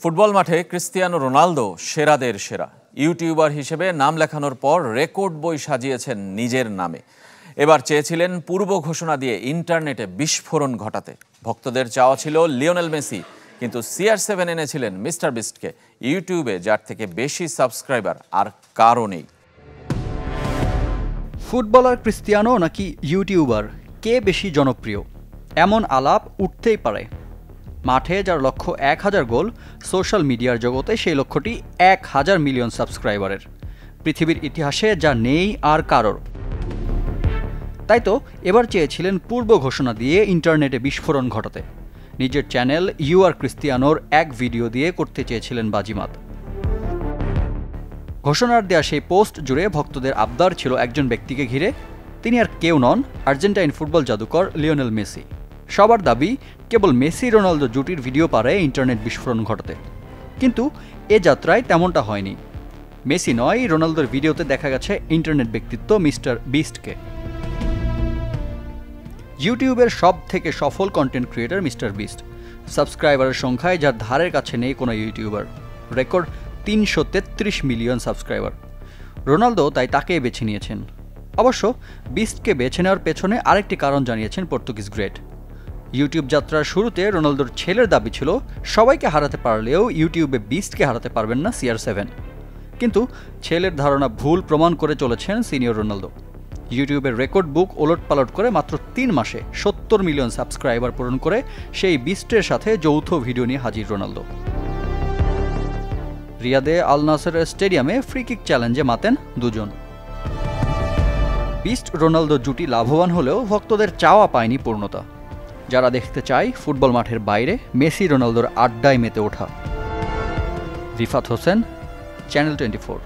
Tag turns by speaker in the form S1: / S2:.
S1: Football মাঠে Cristiano Ronaldo সেরাদের সেরা। YouTuber হিসেবে নাম লেখানোর পর রেকর্ড বই সাজিয়েছেন নিজের নামে। এবার চেয়েছিলেন পূর্ব ঘোষণা দিয়ে ইন্টারনেটে বিস্ফোরণ ঘটাতে। ভক্তদের চাওয়া ছিল লিওনেল মেসি, কিন্তু CR7 এনেছিলেন মিস্টার বিস্টকে। ইউটিউবে যার থেকে বেশি সাবস্ক্রাইবার আর কারও নেই।
S2: ফুটবলার ক্রিস্টিয়ানো নাকি ইউটিউবার, কে বেশি জনপ্রিয়? এমন আলাপ উঠতেই পারে। মাঠে যার লক্ষ্য 1000 গোল, সোশ্যাল মিডিয়ার জগতে সেই লক্ষ্যটি 1000 মিলিয়ন সাবস্ক্রাইবারের। পৃথিবীর ইতিহাসে যা নেই আর কারোর। তাই তো এবার চেয়েছিলেন পূর্ব ঘোষণা দিয়ে ইন্টারনেটে বিস্ফোরণ ঘটাতে। নিজের চ্যানেল ইউ আর ক্রিস্টিয়ানোর এক ভিডিও দিয়ে করতে চেয়েছিলেন বাজিমাত। ঘোষণার দেয়া সেই পোস্ট জুড়ে ভক্তদের আবদার ছিল একজন ব্যক্তিকে ঘিরে। তিনি আর কেউ নন, আর্জেন্টাইন ফুটবল জাদুকর লিওনেল মেসি। সবার দাবি কেবল মেসি রোনালদো জুটির ভিডিও পারে ইন্টারনেট বিস্ফোরণ ঘটাতে। কিন্তু এ যাত্রায় তেমনটা হয়নি। মেসি নয়, রোনালদোর ভিডিওতে দেখা গেছে ইন্টারনেট ব্যক্তিত্ব মিস্টার বিস্টকে। ইউটিউবের সব থেকে সফল কন্টেন্ট ক্রিয়েটর মিস্টার বিস্ট। সাবস্ক্রাইবারের সংখ্যায় যার ধারের কাছে নেই কোনো YouTuber. Record 333 million subscriber. Ronaldo তাই তাকেই বেছে নিয়েছেন। অবশ্য বিস্টকে বেছে নেওয়ার পেছনে আরেকটি কারণ জানিয়েছেন পর্তুগিজ গ্রেট। ইউটিউব যাত্রার শুরুতে রোনালদোর ছেলের দাবি ছিল সবাইকে হারাতে পারলেও ইউটিউবে বিস্টকে হারাতে পারবেন না CR7। কিন্তু ছেলের ধারণা ভুল প্রমাণ করে চলেছেন সিনিয়র রোনালদো। ইউটিউবের রেকর্ড বুক ওলটপালট করে মাত্র 3 মাসে 70 মিলিয়ন সাবস্ক্রাইবার পূরণ করে সেই বিস্টের সাথে যৌথ ভিডিও নিয়ে হাজির রোনালদো। রিয়াদে আল নাসের স্টেডিয়ামে ফ্রি কিক চ্যালেঞ্জে মাতেন দুজন। বিস্ট রোনালদো জুটি লাভবান হলেও ভক্তদের চাওয়া পায়নি পূর্ণতা। যারা দেখতে চায় ফুটবল মাঠের বাইরে মেসি রোনালদোর আড্ডায় মেতে ওঠা। রিফাত হোসেন, চ্যানেল 24।